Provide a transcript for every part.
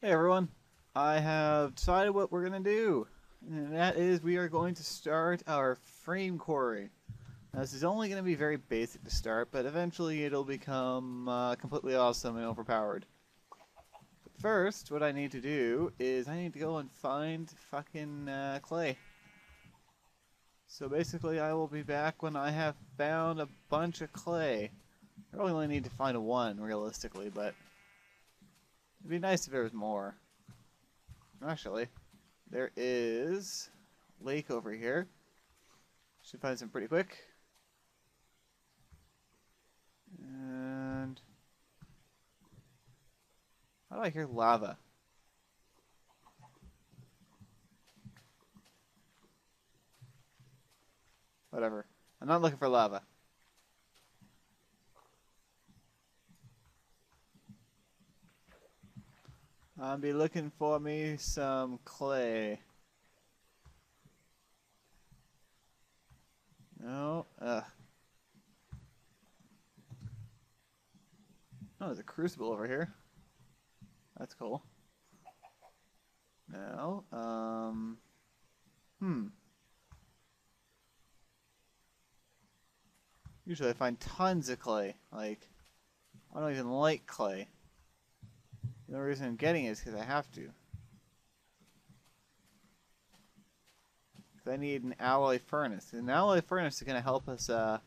Hey everyone, I have decided what we're going to do, and that is we are going to start our frame quarry. Now, this is only going to be very basic to start, but eventually it'll become completely awesome and overpowered. But first, what I need to do is I need to go and find fucking clay. So basically I will be back when I have found a bunch of clay. I really only need to find one, realistically, but it'd be nice if there was more. Actually, there is a lake over here. Should find some pretty quick. And how do I hear lava? Whatever. I'm not looking for lava. I'll be looking for me some clay. No, Oh, there's a crucible over here. That's cool. No, Usually I find tons of clay. Like, I don't even like clay. The only reason I'm getting it is because I have to. I need an alloy furnace. An alloy furnace is going to help us, oh,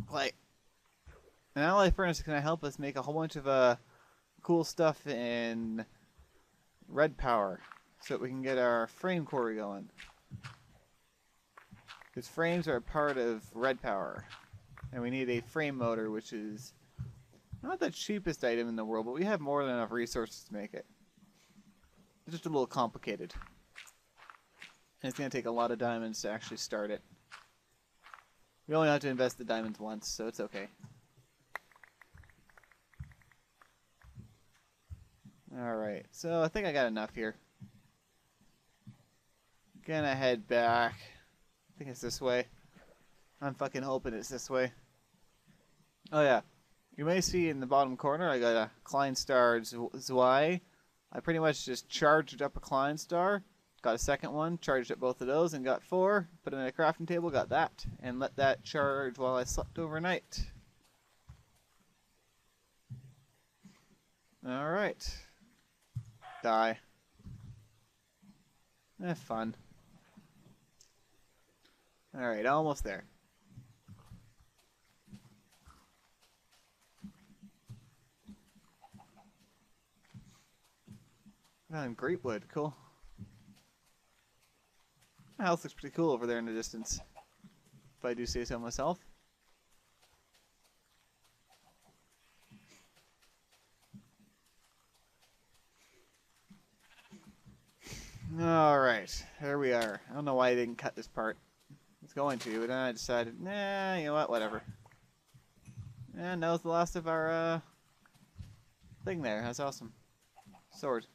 clay. An alloy furnace is going to help us make a whole bunch of, cool stuff in red power so that we can get our frame quarry going. Because frames are a part of red power. And we need a frame motor, which is not the cheapest item in the world, but we have more than enough resources to make it. It's just a little complicated. And it's going to take a lot of diamonds to actually start it. We only have to invest the diamonds once, so it's okay. Alright, so I think I got enough here. Gonna head back. I think it's this way. I'm fucking hoping it's this way. Oh yeah. You may see in the bottom corner I got a Klein Star Zwei. I pretty much just charged up a Klein Star, got a second one, charged up both of those, and got 4. Put it in a crafting table, got that, and let that charge while I slept overnight. Alright. Die. Fun. Alright, almost there. Great wood, cool. My house looks pretty cool over there in the distance, if I do say so myself. Alright, there we are. I don't know why I didn't cut this part. I was going to, but then I decided, nah, you know what, whatever. And that was the last of our thing there. That's awesome. Sword.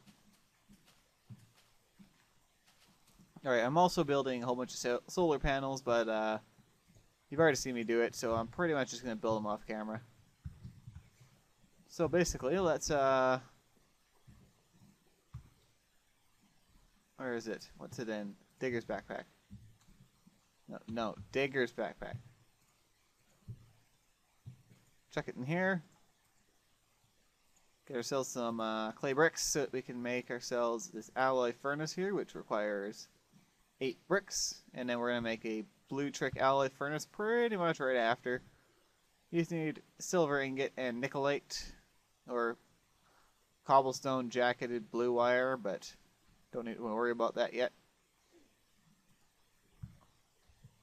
Alright, I'm also building a whole bunch of solar panels, but you've already seen me do it, so I'm pretty much just going to build them off camera. So basically, let's where is it? What's it in? Digger's backpack. No, Digger's backpack. Chuck it in here. Get ourselves some clay bricks so that we can make ourselves this alloy furnace here, which requires 8 bricks. And then we're going to make a blue trick alloy furnace pretty much right after. You just need silver ingot and nickelite, or cobblestone jacketed blue wire, but don't need to worry about that yet.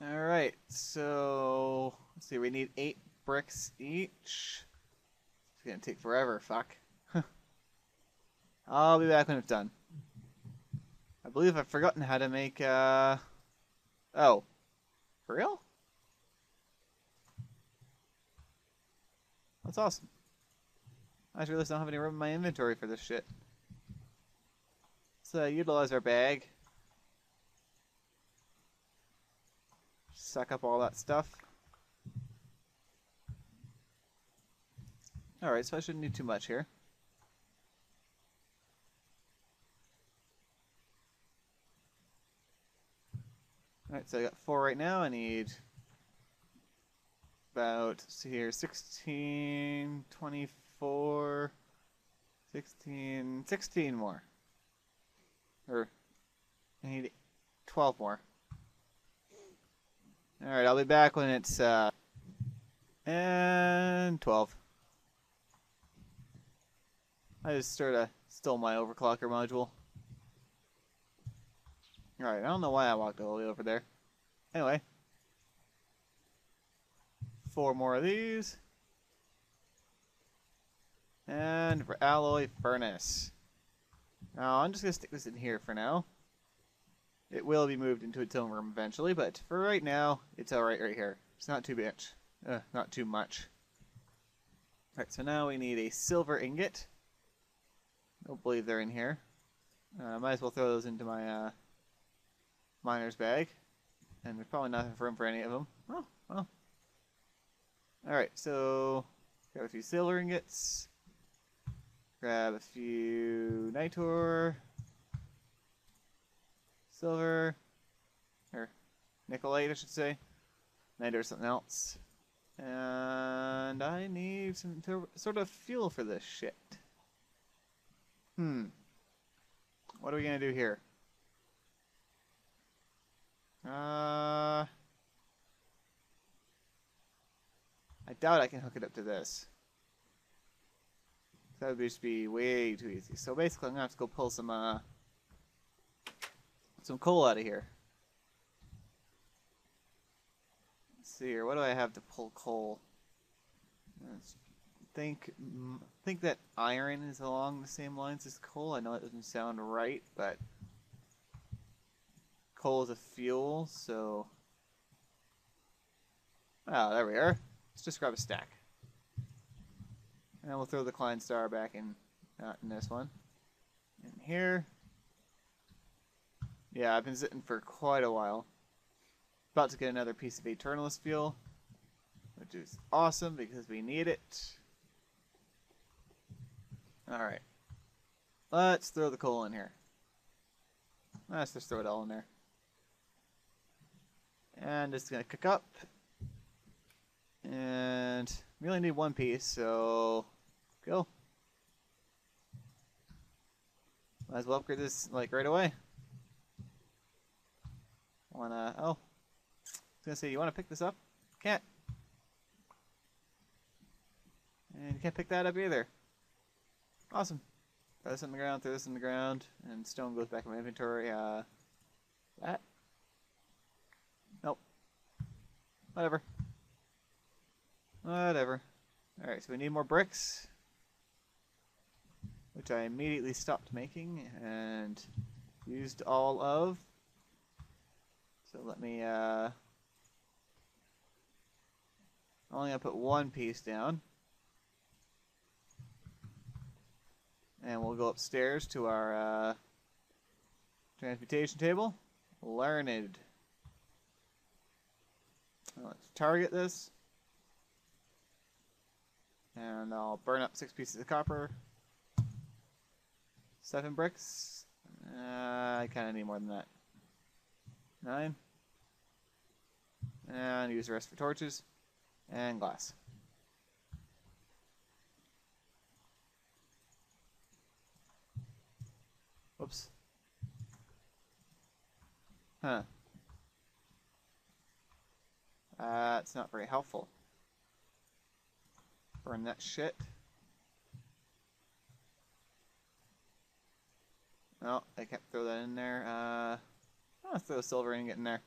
Alright, so let's see, we need 8 bricks each. It's gonna take forever, fuck. I'll be back when it's done. I believe I've forgotten how to make, oh. For real? That's awesome. I just realized I don't have any room in my inventory for this shit. Let's utilize our bag. Suck up all that stuff. Alright, so I shouldn't need too much here. Alright, so I got 4 right now. I need about, let's see here, 16, 24, 16 more. Or, I need 12 more. Alright, I'll be back when it's, and 12. I just sort of stole my overclocker module. Alright, I don't know why I walked all the way over there. Anyway. 4 more of these. And for alloy furnace. Now, I'm just going to stick this in here for now. It will be moved into its own room eventually, but for right now, it's alright right here. It's not too much. Not too much. Alright, so now we need a silver ingot. I don't believe they're in here. Might as well throw those into my miner's bag. And there's probably not enough room for any of them. Oh, well. Alright, so grab a few silver ingots. Grab a few nitor. Silver. Or nickelite, I should say. Nitor or something else. And I need some sort of fuel for this shit. What are we gonna do here? I doubt I can hook it up to this. That would just be way too easy. So basically I'm gonna have to go pull some coal out of here. Let's see here, what do I have to pull coal? Think that iron is along the same lines as coal. I know that doesn't sound right, but coal is a fuel, so there we are. Let's just grab a stack. And we'll throw the Klein Star back in this one. In here. Yeah, I've been sitting for quite a while. About to get another piece of Eternalist fuel, which is awesome because we need it. Alright. Let's throw the coal in here. Let's just throw it all in there. And it's going to cook up. And we only need 1 piece, so go. Might as well upgrade this like right away. I was gonna say, you wanna pick this up? Can't. And you can't pick that up either. Awesome. Throw this in the ground, throw this in the ground, and stone goes back in my inventory. That? Nope. Whatever. Whatever. Alright, so we need more bricks, which I immediately stopped making and used all of. So let me, I'm only gonna put 1 piece down. And we'll go upstairs to our transmutation table. Learned. Let's target this. And I'll burn up 6 pieces of copper. 7 bricks. I kind of need more than that. 9. And use the rest for torches. And glass. Whoops. Huh. That's not very helpful. Burn that shit. No, I can't throw that in there. I'll throw a silver ingot in there.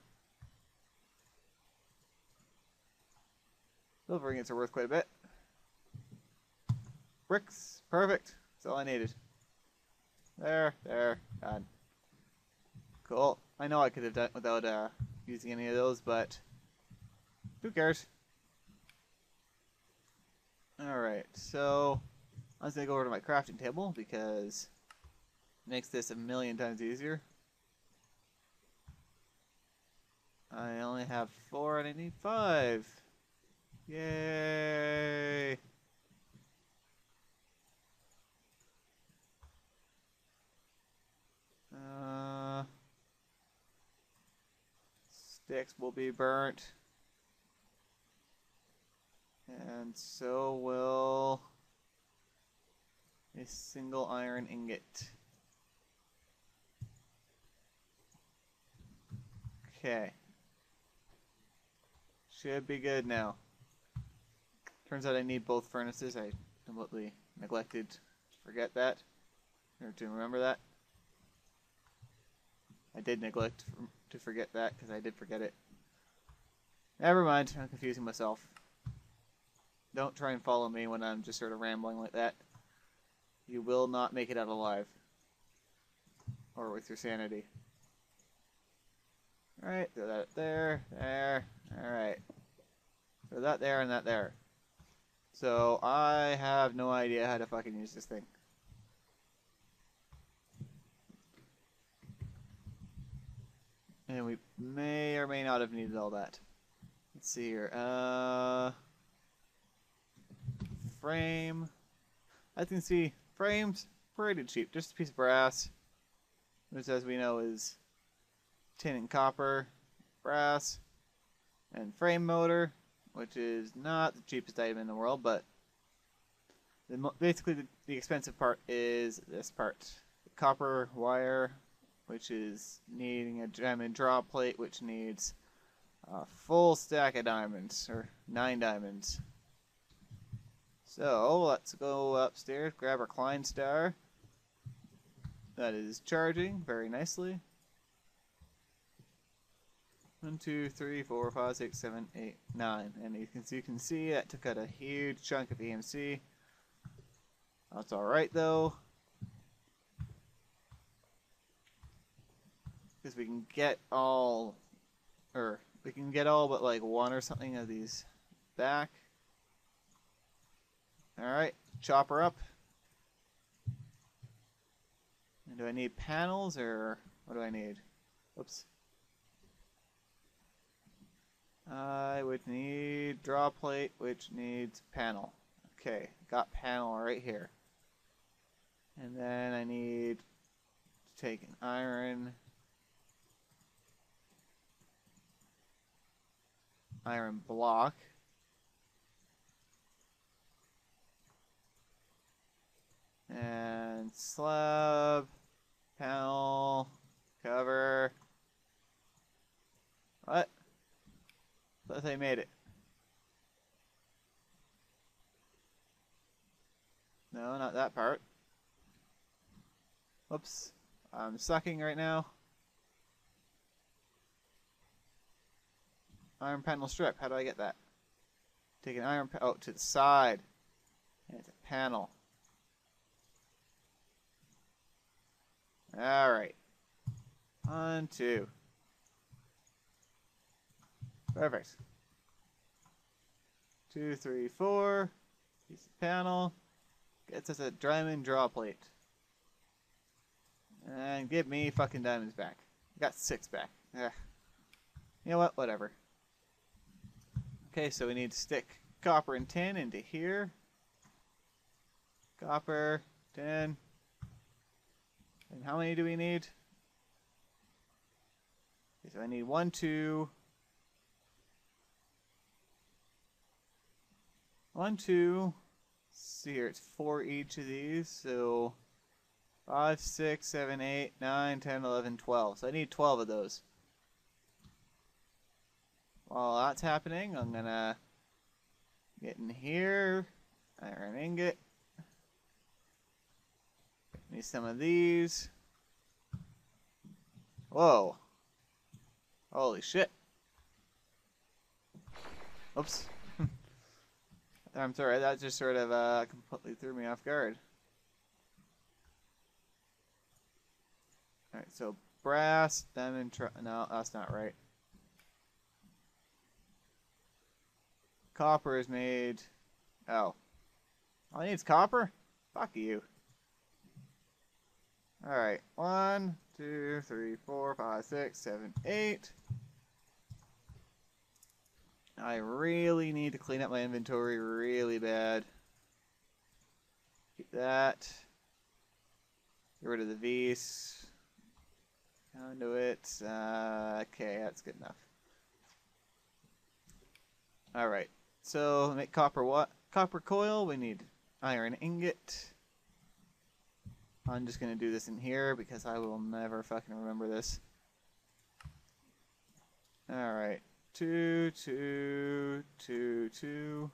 Silver ingots are worth quite a bit. Bricks, perfect. That's all I needed. There, done. Cool. I know I could have done it without using any of those, but who cares? Alright, so I'm just going to go over to my crafting table because it makes this a million times easier. I only have 4 and I need 5. Yay! Sticks will be burnt. And so will a single iron ingot. Okay. Should be good now. Turns out I need both furnaces. I completely neglected to forget that. Or to remember that. I did neglect to forget that because I did forget it. Never mind, I'm confusing myself. Don't try and follow me when I'm just sort of rambling like that. You will not make it out alive. Or with your sanity. Alright, throw that there, there, alright. Throw that there and that there. So, I have no idea how to fucking use this thing. And we may or may not have needed all that. Let's see here. Frame. As you can see, frame's pretty cheap. Just a piece of brass, which as we know is tin and copper, brass, and frame motor, which is not the cheapest item in the world, but basically the expensive part is this part. The copper wire, which is needing a diamond draw plate, which needs a full stack of diamonds, or 9 diamonds. So, let's go upstairs, grab our Klein Star. That is charging very nicely. 1, 2, 3, 4, 5, 6, 7, 8, 9. And you can see that took out a huge chunk of EMC. That's alright though. Because we can get all but like 1 or something of these back. Alright, chopper up. And do I need panels or what do I need? Oops. I would need draw plate, which needs panel. Okay, got panel right here. And then I need to take an iron block. And slab, panel, cover. What? I thought they made it. No, not that part. Whoops. I'm sucking right now. Iron panel strip. How do I get that? Take an iron to the side. And it's a panel. Alright. 1, 2. Perfect. 2, 3, 4. Piece of panel. Gets us a diamond draw plate. And give me fucking diamonds back. Got 6 back. Ugh. You know what? Whatever. Okay, so we need to stick copper and tin into here. Copper, tin. And how many do we need? Okay, so I need 1, 2. 1, 2. Let's see here, it's 4 each of these. So 5, 6, 7, 8, 9, 10, 11, 12. So I need 12 of those. While that's happening, I'm gonna get in here. Iron ingot. Need some of these. Whoa. Holy shit. Oops. I'm sorry, that just sort of completely threw me off guard. Alright, so brass, diamond, no, that's not right. Copper is made. Oh. All I need is copper? Fuck you. Alright, 1, 2, 3, 4, 5, 6, 7, 8. I really need to clean up my inventory really bad. Keep that. Get rid of the V's. Conduit. Okay, that's good enough. Alright, so make copper coil, we need iron ingot. I'm just gonna do this in here because I will never fucking remember this. Alright, 2, 2, 2, 2.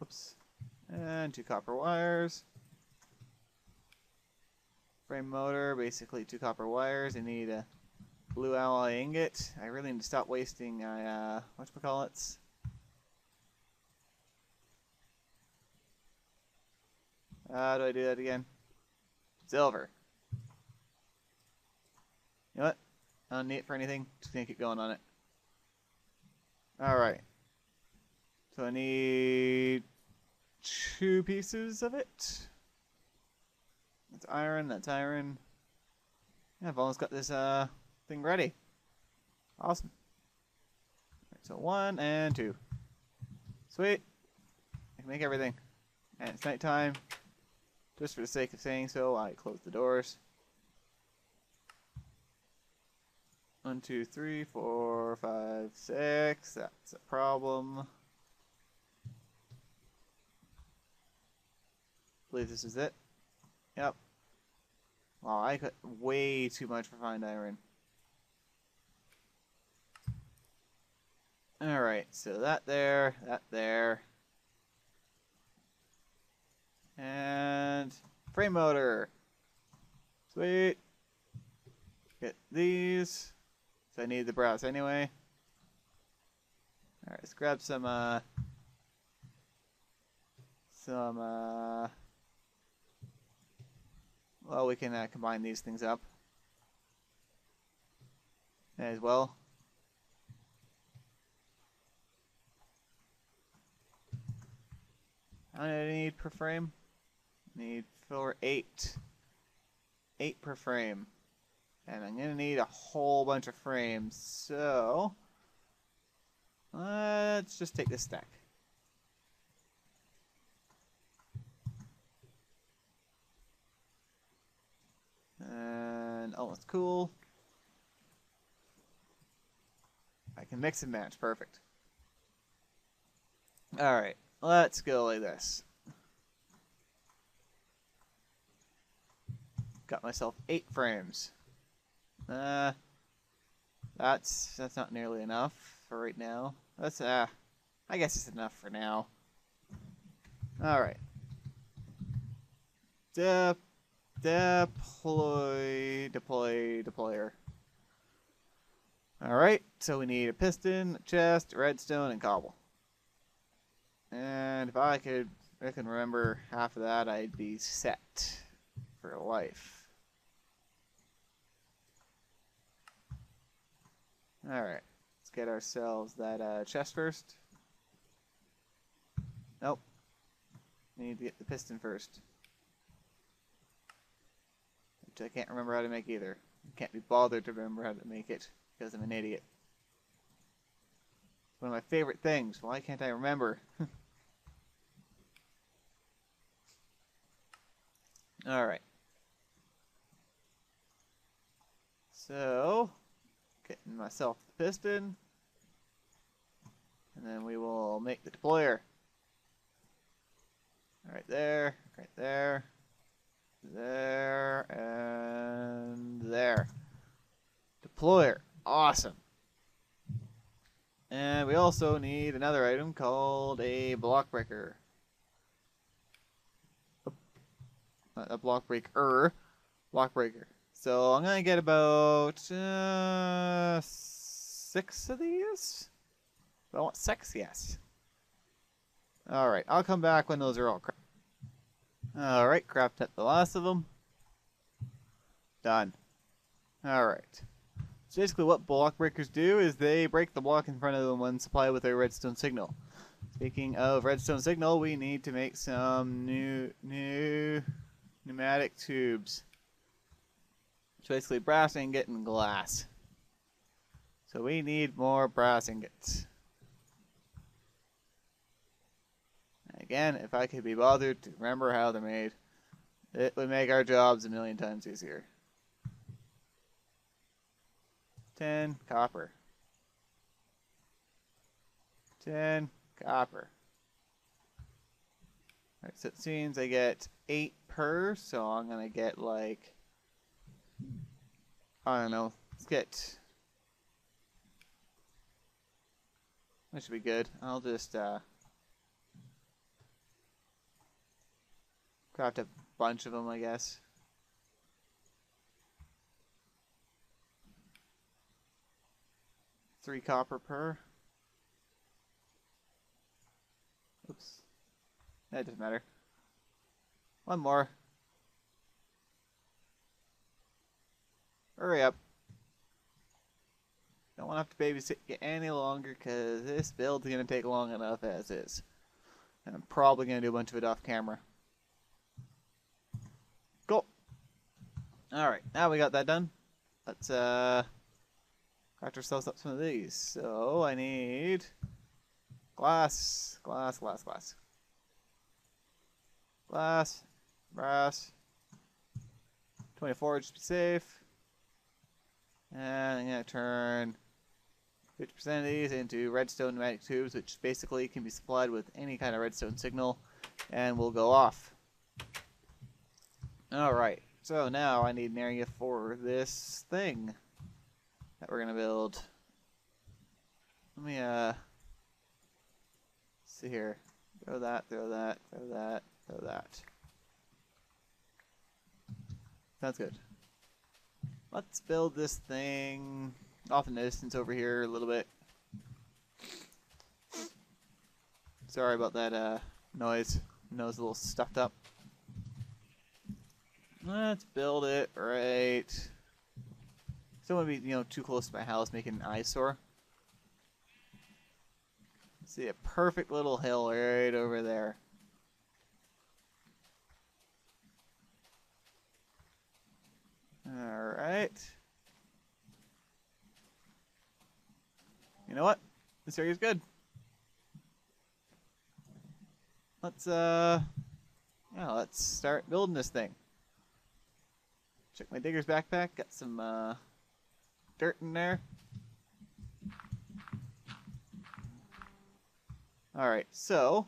Oops. And 2 copper wires. Frame motor, basically 2 copper wires. I need a blue alloy ingot. I really need to stop wasting my, whatchamacallits. How do I do that again? Silver. You know what? I don't need it for anything. Just gonna keep going on it. Alright. So I need 2 pieces of it. That's iron, that's iron. Yeah, I've almost got this thing ready. Awesome. Right, so 1 and 2. Sweet. I can make everything. And it's nighttime. Just for the sake of saying so, I close the doors. 1, 2, 3, 4, 5, 6. That's a problem. I believe this is it. Yep. Wow, I got way too much refined iron. Alright, so that there. And frame motor. Sweet. Get these. So I need the brass anyway. Alright, let's grab some well, we can combine these things up as well. How many do I need per frame? Need for 8. 8 per frame. And I'm gonna need a whole bunch of frames, so let's just take this stack. And oh, that's cool. I can mix and match, perfect. Alright, let's go like this. Got myself 8 frames. That's not nearly enough for right now. That's I guess it's enough for now. Alright. Deployer. Alright, so we need a piston, a chest, redstone, and cobble. And if I can remember half of that, I'd be set for life. Alright, let's get ourselves that chest first. Nope. We need to get the piston first. Which I can't remember how to make either. I can't be bothered to remember how to make it because I'm an idiot. It's one of my favorite things. Why can't I remember? Alright. So, getting myself the piston. And then we will make the deployer. Right there, right there, there, and there. Deployer. Awesome. And we also need another item called a block breaker. A block breaker. Block breaker. So I'm going to get about 6 of these. Do I want 6? Yes. Alright, I'll come back when those are all crafted. Alright, crafted the last of them. Done. Alright. So basically what block breakers do is they break the block in front of them when supplied with a redstone signal. Speaking of redstone signal, we need to make some new pneumatic tubes. It's basically brass ingot and glass. So we need more brass ingots. Again, if I could be bothered to remember how they're made, it would make our jobs a million times easier. 10 copper. 10 copper. Alright, so it seems I get 8 per, so I'm gonna get like, I don't know, let's get, that should be good. I'll just craft a bunch of them, I guess. Three copper per. Oops. That doesn't matter. One more. Hurry up. Don't want to have to babysit you any longer because this build's going to take long enough as is. And I'm probably going to do a bunch of it off camera. Cool. Alright, now we got that done. Let's craft ourselves up some of these. So I need glass, glass, glass, glass. Glass, brass, 24 just to be safe. And I'm going to turn 50% of these into redstone pneumatic tubes, which basically can be supplied with any kind of redstone signal, and will go off. Alright, so now I need an area for this thing that we're going to build. Let me, see here. Throw that, throw that, throw that, throw that. Sounds good. Let's build this thing off in the distance over here a little bit. Sorry about that noise. Nose a little stuffed up. Let's build it right. Don't want to be, too close to my house, making an eyesore. See a perfect little hill right over there. Alright. You know what? This area's good. Let's start building this thing. Check my digger's backpack, got some dirt in there. Alright, so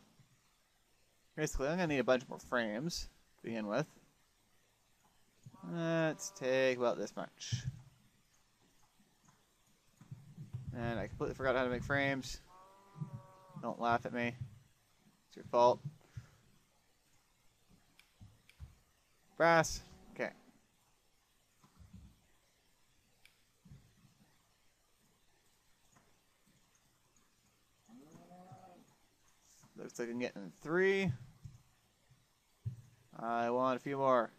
basically I'm gonna need a bunch more frames to begin with. Let's take about this much. And I completely forgot how to make frames. Don't laugh at me. It's your fault. Brass. Okay. Looks like I'm getting 3. I want a few more.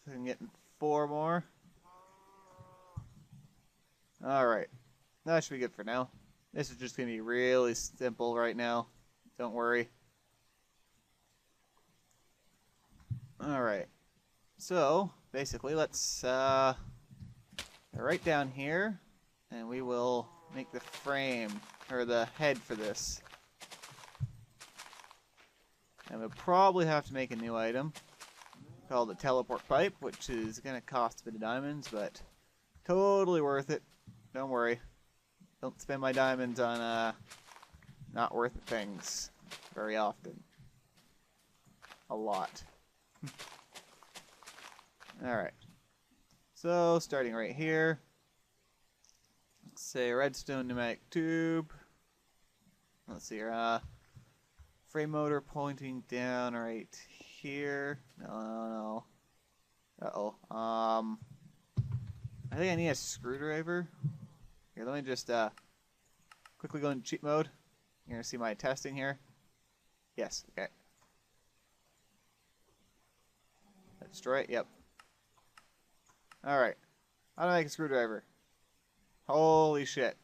So I'm getting 4 more. Alright. That should be good for now. This is just going to be really simple right now. Don't worry. Alright. So, basically, let's go right down here, and we will make the frame, or the head for this. And we'll probably have to make a new item called the teleport pipe, which is going to cost a bit of diamonds, but totally worth it. Don't worry. Don't spend my diamonds on not worth it things very often. A lot. Alright. So, starting right here. Let's say redstone pneumatic tube. Let's see here. Frame motor pointing down right here. No. Uh-oh. I think I need a screwdriver. Here, let me just quickly go into cheat mode. You're going to see my testing here. Yes, okay. That's right, yep. Alright. How do I make a screwdriver? Holy shit.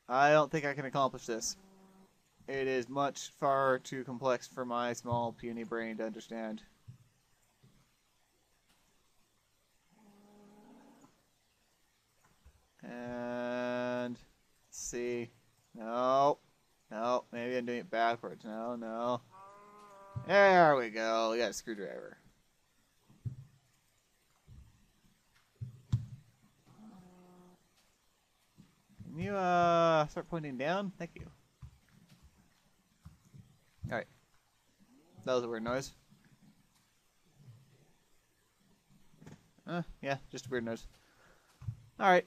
I don't think I can accomplish this. It is much far too complex for my small puny brain to understand. And let's see. No. Maybe I'm doing it backwards. No. There we go. We got a screwdriver. Can you start pointing down? Thank you. Alright. That was a weird noise. Yeah, just a weird noise. Alright.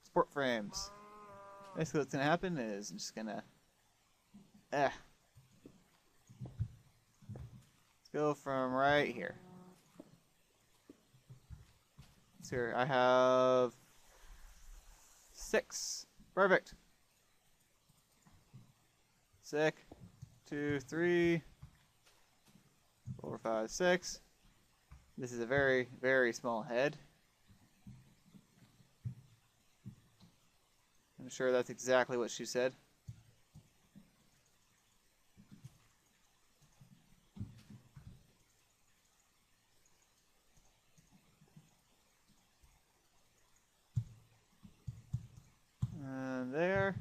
Sport frames. Basically what's gonna happen is I'm just gonna let's go from right here. So here I have 6. Perfect. Sick. 2, 3, 4, 5, 6. This is a very, very small head. I'm sure that's exactly what she said. And there.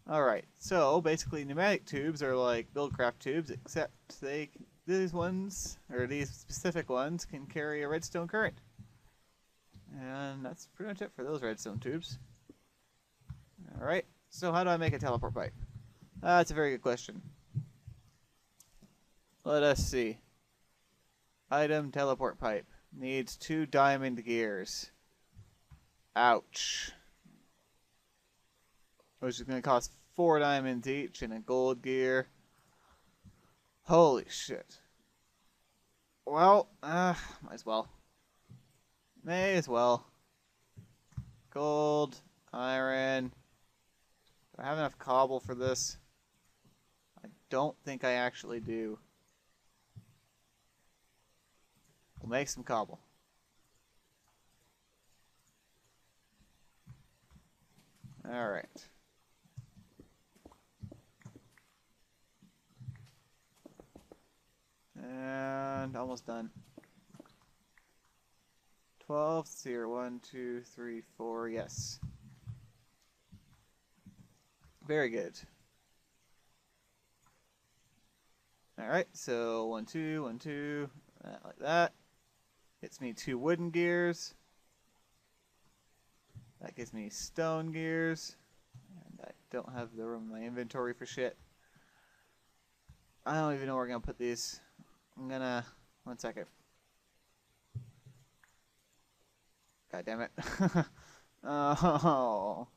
Alright, so basically pneumatic tubes are like Buildcraft tubes, except these ones, or these specific ones, can carry a redstone current. And that's pretty much it for those redstone tubes. Alright, so how do I make a teleport pipe? That's a very good question. Let us see. Item teleport pipe. Needs 2 diamond gears. Ouch. Which is going to cost 4 diamonds each and a gold gear. Holy shit. Well, might as well. May as well. Gold, iron. Do I have enough cobble for this? I don't think I actually do. We'll make some cobble. Alright. And almost done. 12, here, 1, 2, 3, 4, yes. Very good. Alright, so 1, 2, 1, 2, like that. Gets me 2 wooden gears. That gives me stone gears. And I don't have the room in my inventory for shit. I don't even know where I'm going to put these. I'm gonna... One second. God damn it. Oh.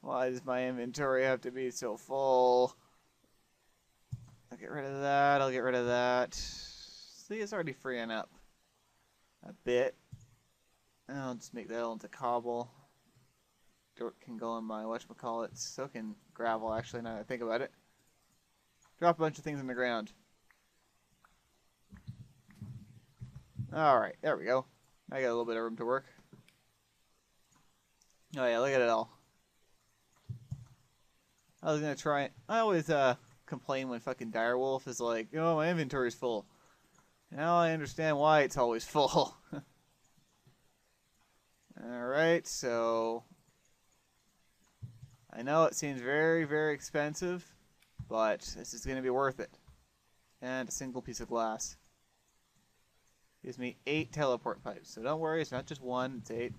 Why does my inventory have to be so full? I'll get rid of that. I'll get rid of that. See, it's already freeing up a bit. I'll just make that all into cobble. Dirt can go in my whatchamacallit. So can gravel, actually, now that I think about it. Drop a bunch of things in the ground. Alright, there we go. I got a little bit of room to work. Oh yeah, look at it all. I was gonna try it. I always complain when fucking Direwolf is like, oh, my inventory's full. Now I understand why it's always full. Alright, so... I know it seems very, very expensive, but this is gonna be worth it. And a single piece of glass. Gives me 8 teleport pipes. So don't worry, it's not just 1, it's 8.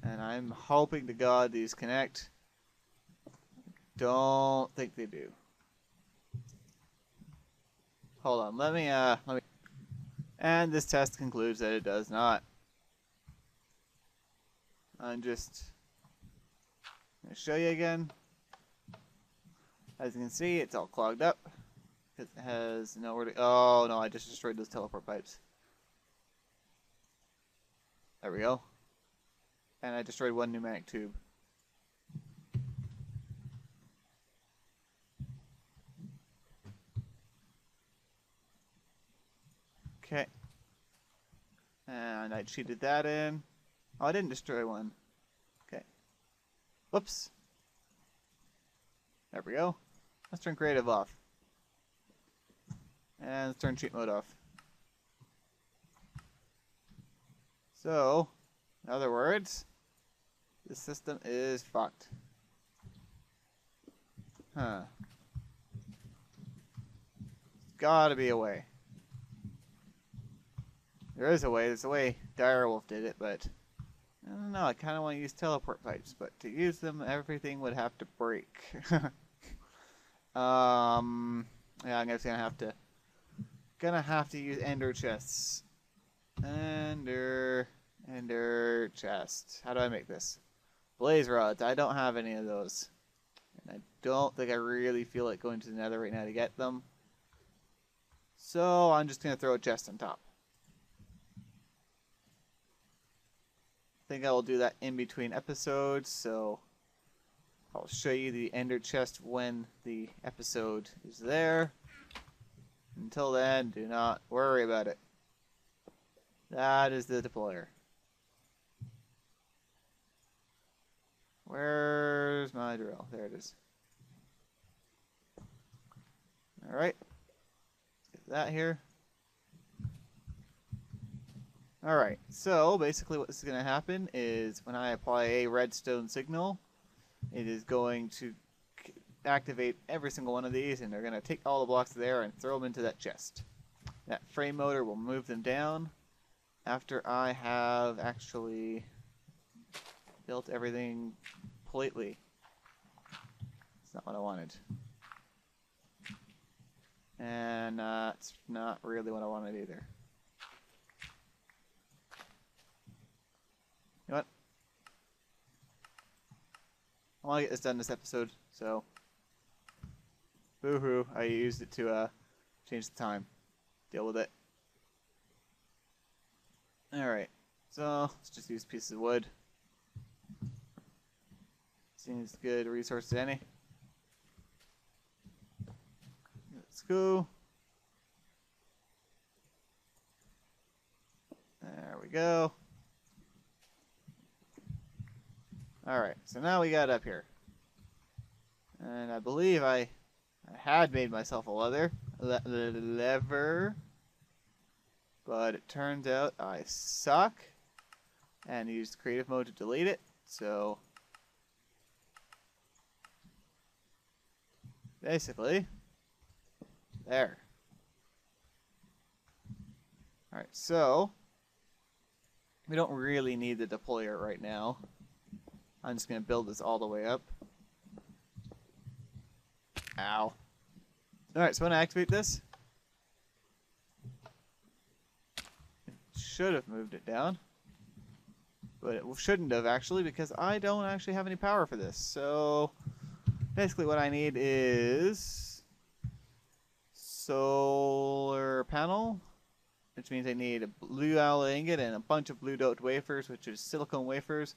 And I'm hoping to God these connect. Don't think they do. Hold on, let me. And this test concludes that it does not. I'm just gonna show you again. As you can see, it's all clogged up. It has nowhere to... Oh, no, I just destroyed those teleport pipes. There we go. And I destroyed 1 pneumatic tube. Okay. And I cheated that in. Oh, I didn't destroy 1. Okay. Whoops. There we go. Let's turn creative off. And let's turn cheat mode off. So, in other words, this system is fucked. Huh. Gotta be a way. There is a way. There's a way Direwolf did it, but I don't know, I kind of want to use teleport pipes, but to use them, everything would have to break. Yeah, I'm just gonna have to use ender chests. Ender chest. How do I make this? Blaze rods. I don't have any of those. And I don't think I really feel like going to the nether right now to get them. So I'm just gonna throw a chest on top. I think I will do that in between episodes, so I'll show you the ender chest when the episode is there. Until then, do not worry about it. That is the deployer. Where's my drill? There it is. Alright. Get that here. Alright, so basically what's going to happen is when I apply a redstone signal, it is going to activate every single one of these, and they're going to take all the blocks there and throw them into that chest. That frame motor will move them down after I have actually built everything completely. That's not what I wanted. And it's not really what I wanted either. You know what? I want to get this done this episode, so boo-hoo, I used it to change the time. Deal with it. Alright, so let's just use pieces of wood. Seems good resource to any. Let's go. There we go. Alright, so now we got up here. And I believe I had made myself a lever. But it turns out I suck. And used creative mode to delete it. So basically, there. Alright, so we don't really need the deployer right now. I'm just going to build this all the way up. Ow. Alright, so when I activate this, it should have moved it down. But it shouldn't have, actually, because I don't actually have any power for this. So basically what I need is solar panel, which means I need a blue alloy ingot and a bunch of blue doped wafers, which is silicone wafers,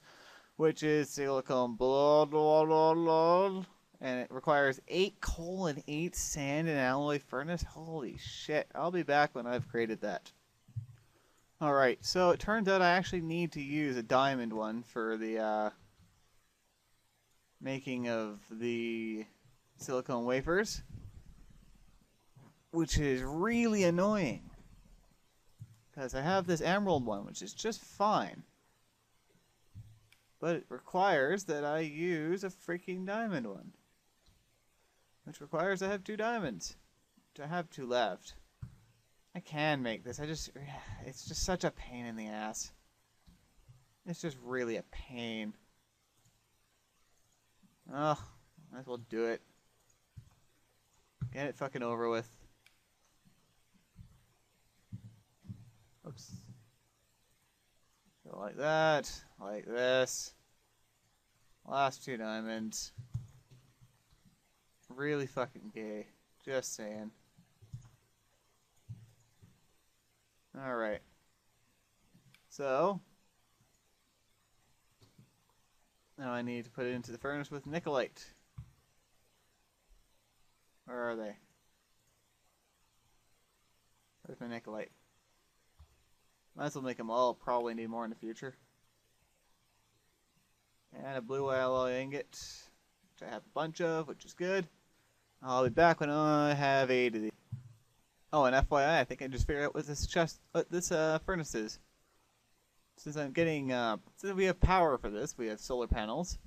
which is silicone blah blah blah blah, and it requires 8 coal and 8 sand and alloy furnace. Holy shit, I'll be back when I've created that. Alright, so it turns out I actually need to use a diamond one for the making of the silicone wafers, which is really annoying because I have this emerald one, which is just fine, but it requires that I use a freaking diamond one, which requires I have 2 diamonds, which I have 2 left. I can make this, it's just such a pain in the ass. It's just really a pain. Oh, might as well do it. Get it fucking over with. Oops. Go like that, like this. Last 2 diamonds. Really fucking gay. Just saying. Alright. So now I need to put it into the furnace with nickelite. Where are they? Where's my nickelite? Might as well make them all. Probably need more in the future. And a blue alloy ingot, which I have a bunch of, which is good. I'll be back when I have 8 of these. Oh, and FYI, I think I just figured out what this furnace is. Since I'm getting, since we have power for this, we have solar panels.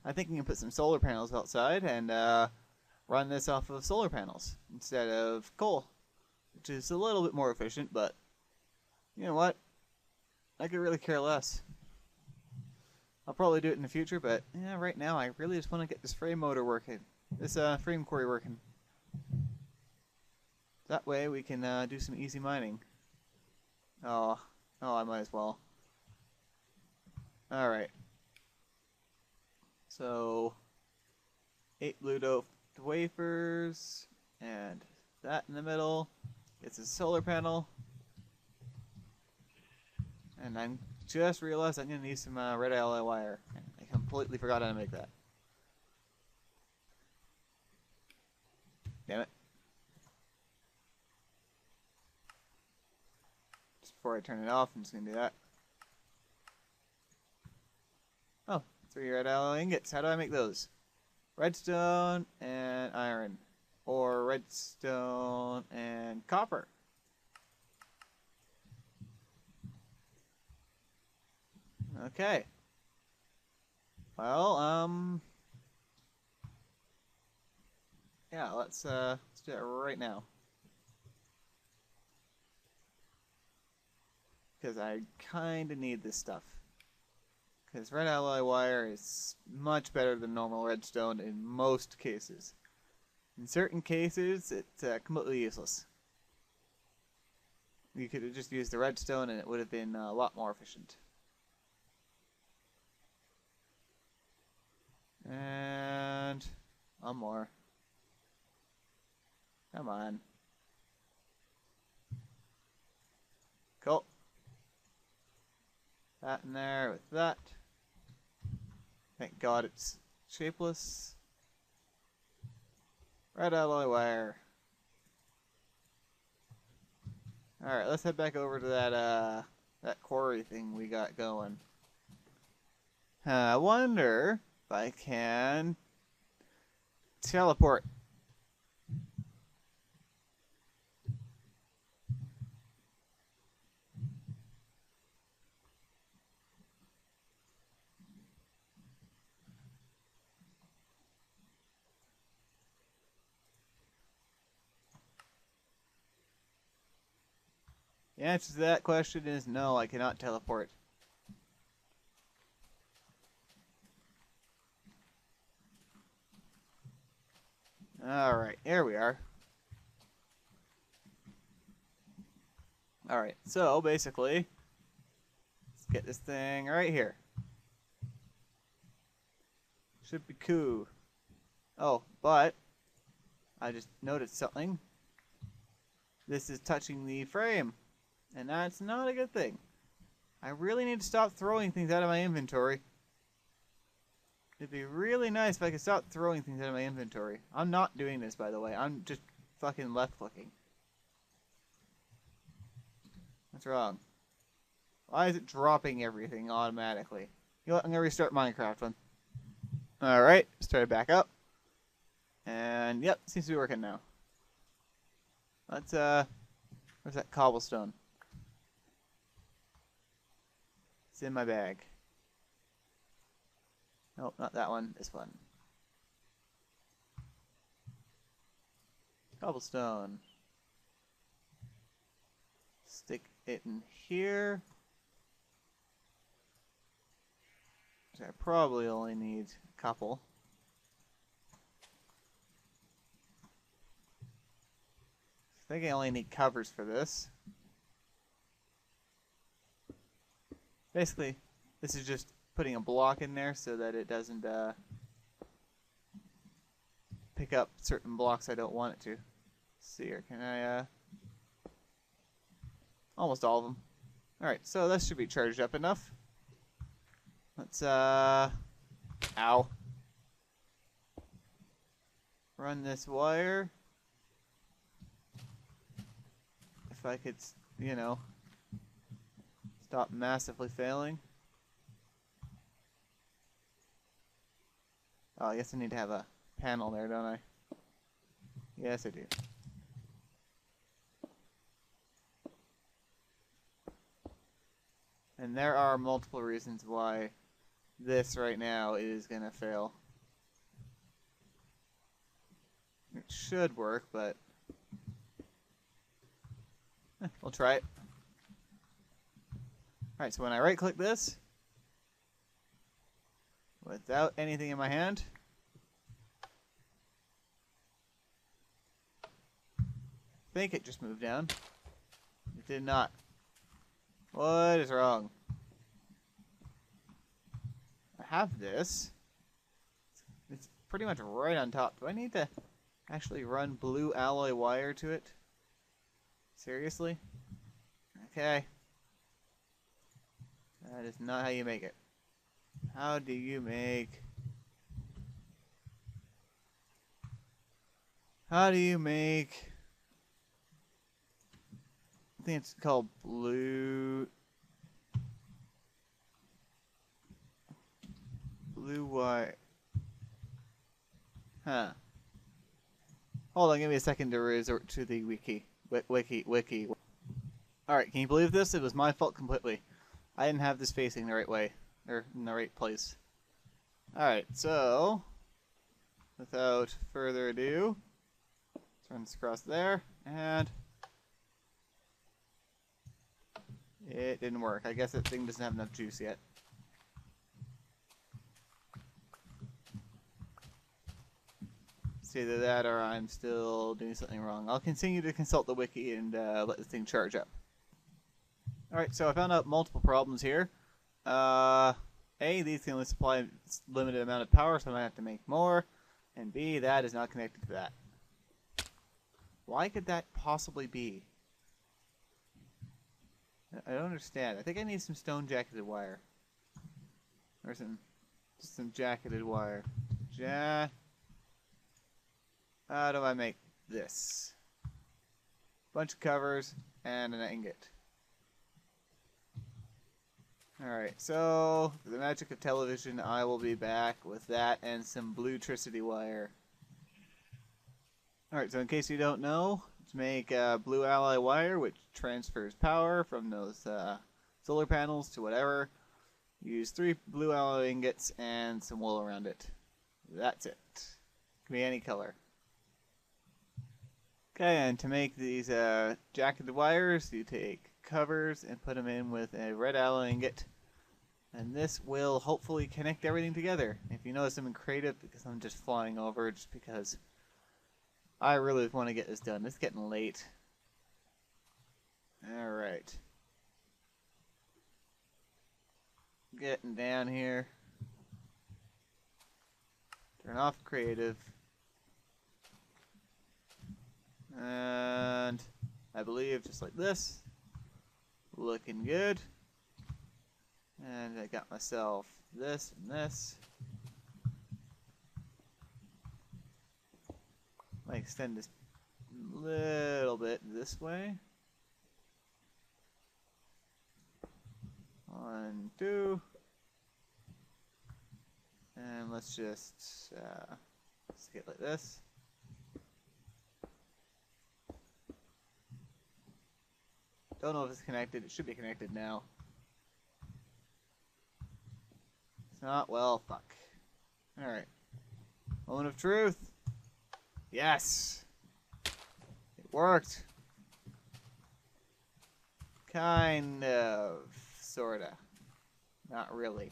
I think we can put some solar panels outside and run this off of solar panels instead of coal, which is a little bit more efficient, but you know what? I could really care less. I'll probably do it in the future, but yeah, right now I really just want to get this frame motor working. This frame quarry working. That way we can do some easy mining. Oh, I might as well. Alright. So, 8 blue doped wafers, and that in the middle. It's a solar panel. And I just realized I'm going to need some red alloy wire. I completely forgot how to make that. Damn it. Just before I turn it off, I'm just going to do that. Oh, 3 red alloy ingots. How do I make those? Redstone and iron. Or redstone and copper. Okay. Well, yeah, let's do it right now. Because I kind of need this stuff. Because red alloy wire is much better than normal redstone in most cases. In certain cases, it's completely useless. You could have just used the redstone and it would have been a lot more efficient. And one more. Come on. Cool. That in there with that. Thank God it's shapeless. Red alloy wire. Alright, let's head back over to that quarry thing we got going. I wonder if I can teleport. The answer to that question is no, I cannot teleport. Alright, here we are. Alright, so basically, let's get this thing right here. Should be cool. Oh, but I just noticed something. This is touching the frame, and that's not a good thing. I really need to stop throwing things out of my inventory. It'd be really nice if I could stop throwing things out of my inventory. I'm not doing this, by the way. I'm just fucking left-clicking. What's wrong? Why is it dropping everything automatically? You know what? I'm going to restart Minecraft one. Alright, start it back up. And, yep, seems to be working now. Let's, where's that cobblestone? It's in my bag. Nope, not that one. This one. Cobblestone. Stick it in here. So I probably only need a couple. I think I only need covers for this. Basically, this is just putting a block in there so that it doesn't pick up certain blocks I don't want it to. Let's see here, can I almost all of them. Alright, so this should be charged up enough. Let's ow. Run this wire. If I could, you know, stop massively failing. Oh, I guess I need to have a panel there, don't I? Yes, I do. And there are multiple reasons why this right now is gonna fail. It should work, but we'll try it. Alright, so when I right click this, without anything in my hand. I think it just moved down. It did not. What is wrong? I have this. It's pretty much right on top. Do I need to actually run blue alloy wire to it? Seriously? Okay. That is not how you make it. How do you make... How do you make... I think it's called blue wire. Huh. Hold on, give me a second to resort to the wiki. Wiki. Alright, can you believe this? It was my fault completely. I didn't have this facing the right way. Or in the right place. Alright, so... without further ado... turn this across there, and... it didn't work. I guess that thing doesn't have enough juice yet. It's either that or I'm still doing something wrong. I'll continue to consult the wiki and let this thing charge up. Alright, so I found out multiple problems here. A, these can only supply a limited amount of power, so I might have to make more. And B, that is not connected to that. Why could that possibly be? I don't understand. I think I need some stone jacketed wire. Or just some jacketed wire. How do I make this? Bunch of covers and an ingot. Alright, so for the magic of television, I will be back with that and some bluetricity wire. Alright, so in case you don't know, to make blue alloy wire, which transfers power from those solar panels to whatever, use 3 blue alloy ingots and some wool around it. That's it. Can be any color. Okay, and to make these jacketed wires, you take covers and put them in with a red alloy ingot. And this will hopefully connect everything together. If you notice I'm creative, because I'm just flying over, just because I really want to get this done. It's getting late. Alright. Getting down here. Turn off creative. And I believe just like this. Looking good. And I got myself this and this. Might extend this a little bit this way. 1, 2. And let's just stick it like this. Don't know if it's connected. It should be connected now. It's not. Well, fuck. Alright. Moment of truth. Yes! It worked. Kind of. Sorta. Not really.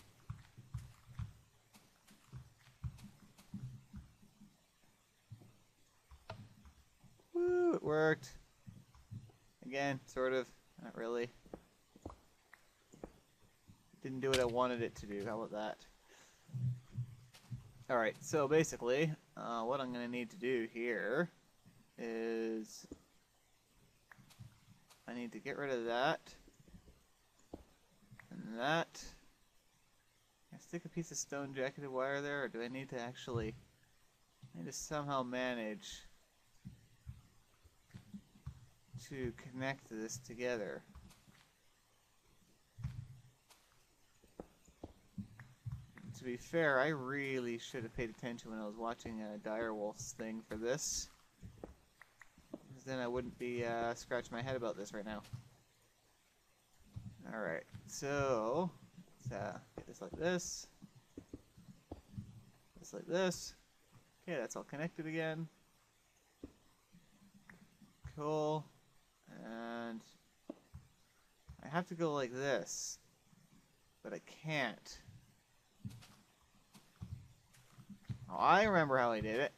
Woo! It worked. Again, sort of. Not really. Didn't do what I wanted it to do. How about that? Alright, so basically, what I'm going to need to do here is I need to get rid of that and that. Can I stick a piece of stone jacketed wire there, or do I need to actually somehow manage to connect this together? To be fair, I really should have paid attention when I was watching Direwolf's thing for this, because then I wouldn't be scratching my head about this right now. Alright, so let's get this like this. This like this. Okay, that's all connected again. Cool. And I have to go like this, but I can't. Oh, I remember how he did it.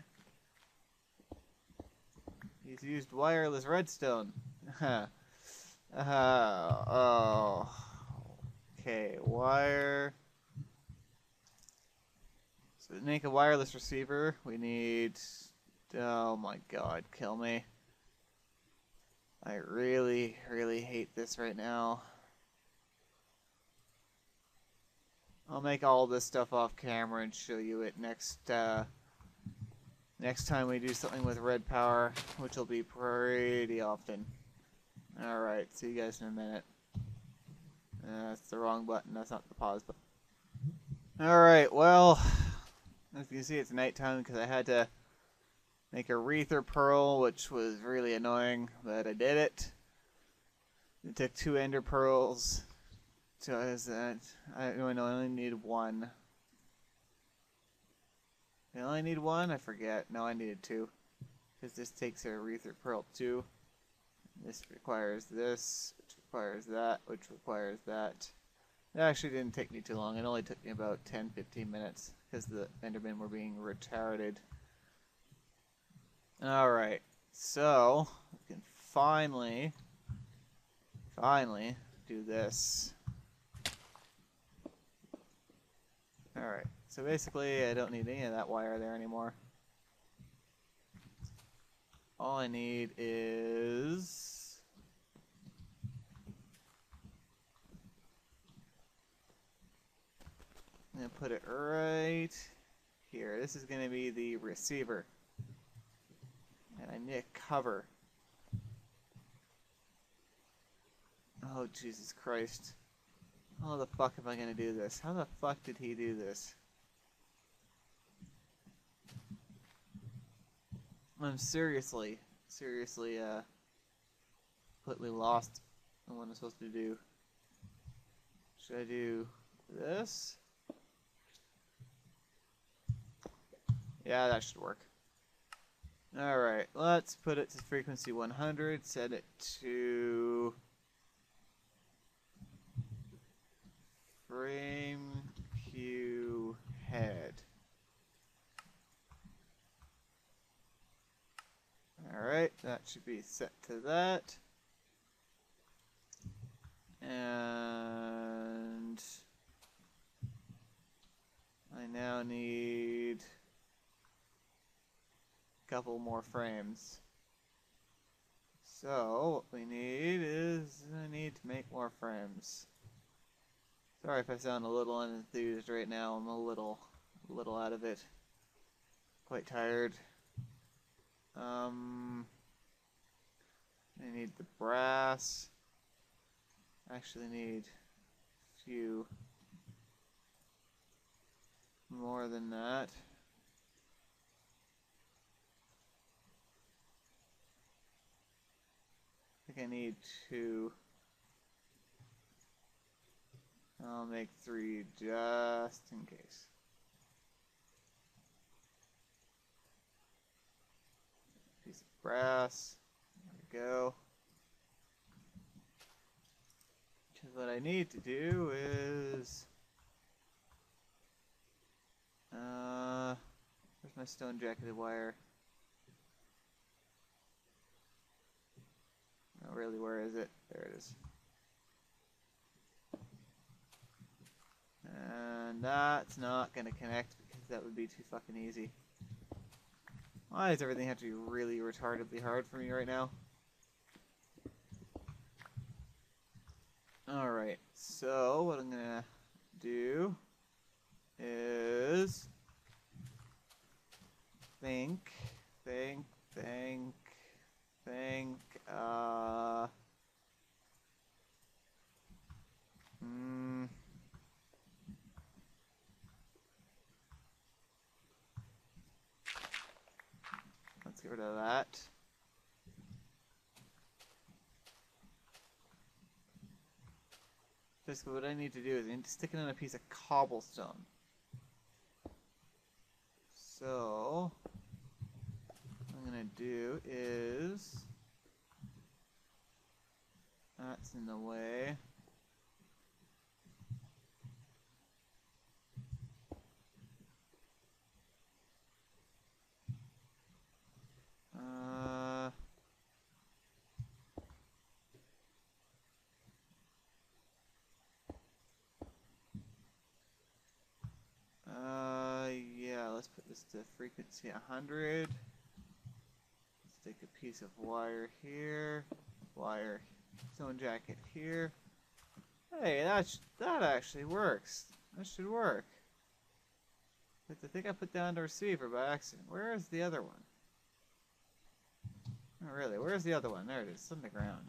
He's used wireless redstone. Oh. Okay, wire. So to make a wireless receiver, we need... Oh my god, kill me. I really, really hate this right now. I'll make all this stuff off camera and show you it next time we do something with red power, which will be pretty often. Alright, see you guys in a minute. That's the wrong button, that's not the pause button. Alright, well, as you can see it's nighttime because I had to make a Aether Pearl, which was really annoying, but I did it. It took 2 Ender Pearls. So is that I only need 1. I only need 1? I forget. No, I needed 2. Because this takes a Aether Pearl 2. This requires this, which requires that, which requires that. It actually didn't take me too long. It only took me about 10-15 minutes because the Endermen were being retarded. Alright, so we can finally do this. Alright, so basically I don't need any of that wire there anymore. All I need is... I'm going to put it right here. This is going to be the receiver. And I need a cover. Oh, Jesus Christ. How the fuck am I going to do this? How the fuck did he do this? I'm seriously completely lost on what I'm supposed to do. Should I do this? Yeah, that should work. Alright, let's put it to frequency 100, set it to frame Q head. Alright, that should be set to that. And I now need a couple more frames. So what we need is I need to make more frames. Sorry if I sound a little unenthused right now. I'm a little out of it. Quite tired. I need the brass. Actually need a few more than that. I think I need 2. I'll make 3 just in case. Piece of brass. There we go. Because what I need to do is... where's my stone jacketed wire? Oh, really, where is it? There it is. And that's not going to connect because that would be too fucking easy. Why does everything have to be really retardedly hard for me right now? Alright, so what I'm going to do is think, let's get rid of that. Basically what I need to do is I need to stick it in a piece of cobblestone. So what I'm going to do is, that's in the way. this to frequency 100. Let's take a piece of wire here. Wire, stone jacket here. Hey, that actually works. That should work. But I think I put down the receiver by accident. Where is the other one? Oh, really? Where's the other one? There it is. It's on the ground.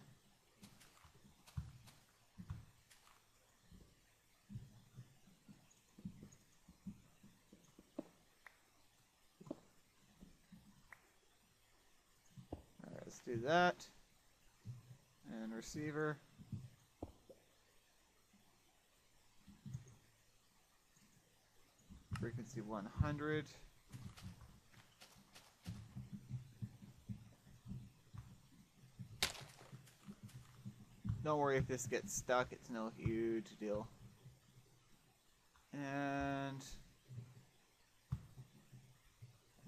Alright, let's do that. And receiver. Frequency 100. Don't worry if this gets stuck, it's no huge deal. And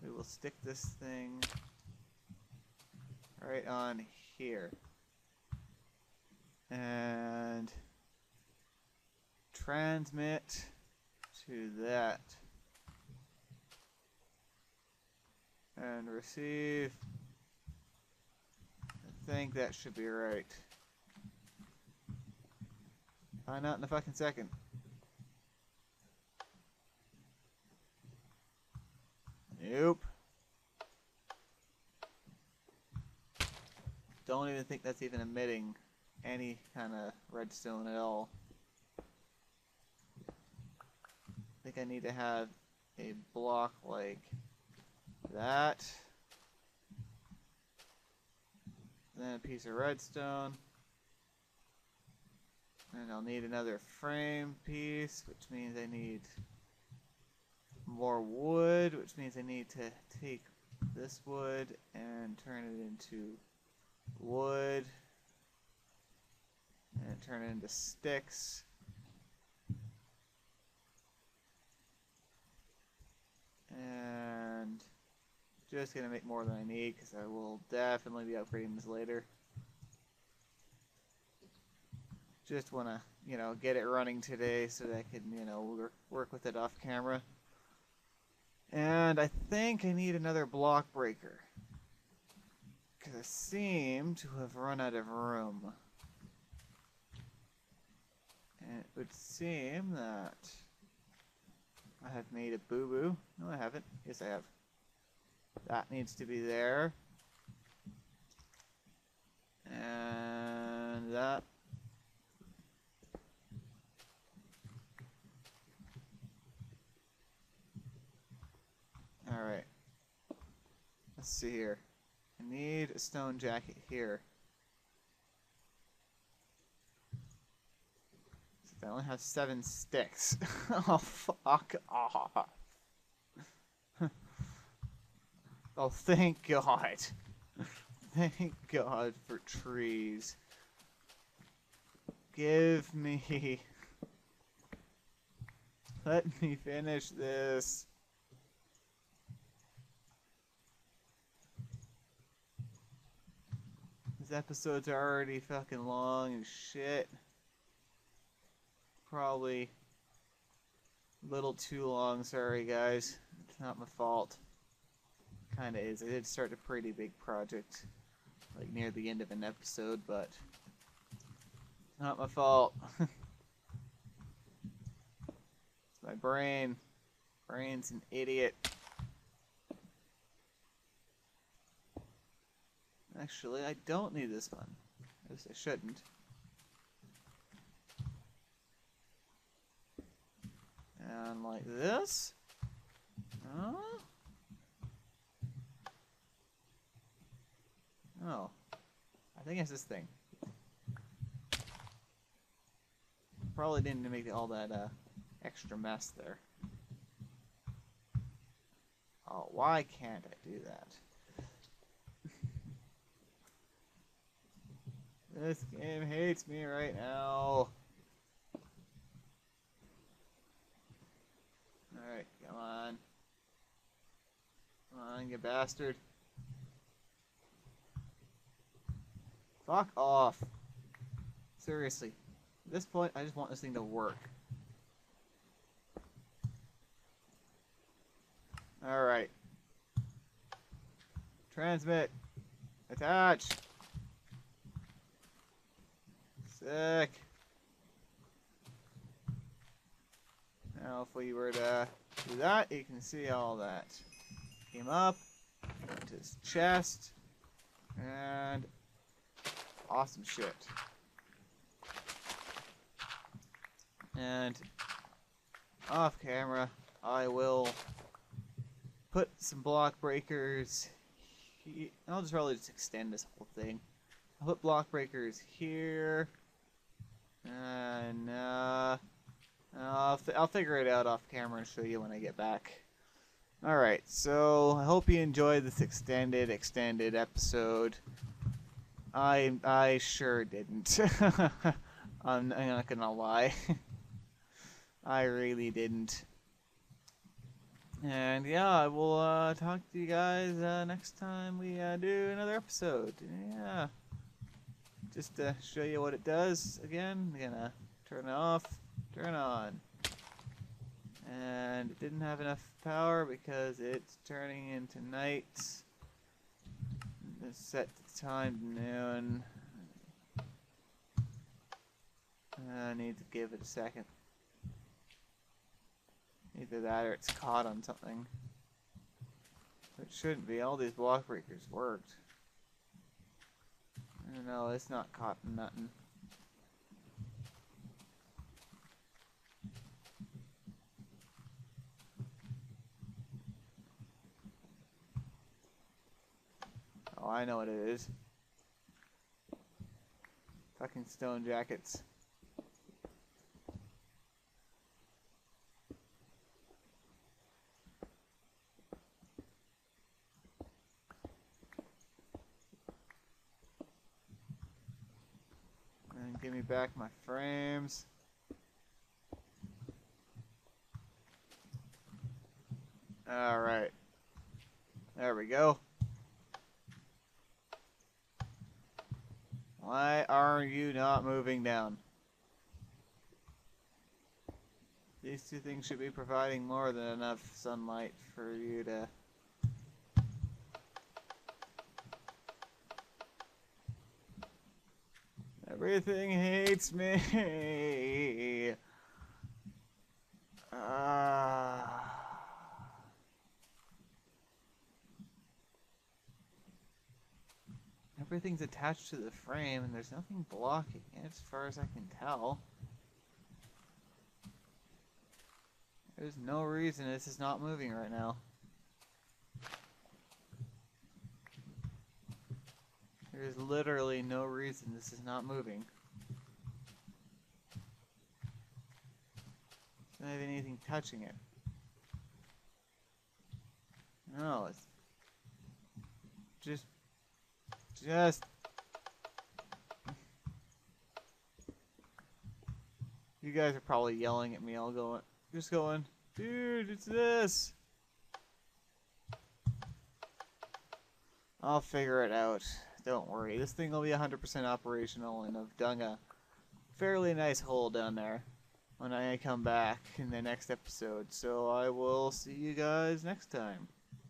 we will stick this thing right on here. And transmit to that. And receive. I think that should be right. Find out in a fucking second. Nope. Don't even think that's even emitting any kind of redstone at all. I think I need to have a block like that. Then a piece of redstone. And I'll need another frame piece, which means I need more wood, which means I need to take this wood and turn it into wood. And turn it into sticks. And just gonna make more than I need because I will definitely be upgrading this later. Just wanna, get it running today so that I can, work with it off camera. And I think I need another block breaker because I seem to have run out of room. And it would seem that I have made a boo-boo. No, I haven't. Yes, I have. That needs to be there. And that. Alright. Let's see here. I need a stone jacket here. I only have 7 sticks. Oh, fuck off. Oh, thank God. Thank God for trees. Give me... Let me finish this. These episodes are already fucking long as shit. Probably a little too long, sorry guys. It's not my fault. Kinda is. I did start a pretty big project, like near the end of an episode, but not my fault. It's my brain. Brain's an idiot. Actually, I don't need this one. At least I shouldn't. And like this. Oh. I think it's this thing. Probably didn't make all that extra mess there. Oh, why can't I do that? This game hates me right now. Alright, come on. Come on, you bastard. Fuck off. Seriously. At this point, I just want this thing to work. Alright. Transmit. Attach. Sick. Now if we were to do that, you can see all that. Came up, into his chest, and awesome shit. And off camera, I will put some block breakers. I'll just probably just extend this whole thing. I'll put block breakers here, and I'll figure it out off camera and show you when I get back. Alright, so I hope you enjoyed this extended episode. I sure didn't. I'm not gonna lie. I really didn't. And yeah, I will talk to you guys next time we do another episode. Yeah. Just to show you what it does again, I'm gonna turn it off, turn on. And it didn't have enough power because it's turning into night. It's set the time to noon. I need to give it a second. Either that or it's caught on something. It shouldn't be. All these block breakers worked. I don't know, it's not caught in nothing. Oh, I know what it is. Fucking stone jackets. And give me back my frames. Alright. There we go. Why are you not moving down? These two things should be providing more than enough sunlight for you to... Everything hates me. Everything's attached to the frame and there's nothing blocking it as far as I can tell. There's no reason this is not moving right now. There's literally no reason this is not moving. There's not even anything touching it. No, it's just you guys are probably yelling at me. I'll go just going, dude, it's this. I'll figure it out. Don't worry. This thing will be 100% operational, and I've dug a fairly nice hole down there when I come back in the next episode. So I will see you guys next time.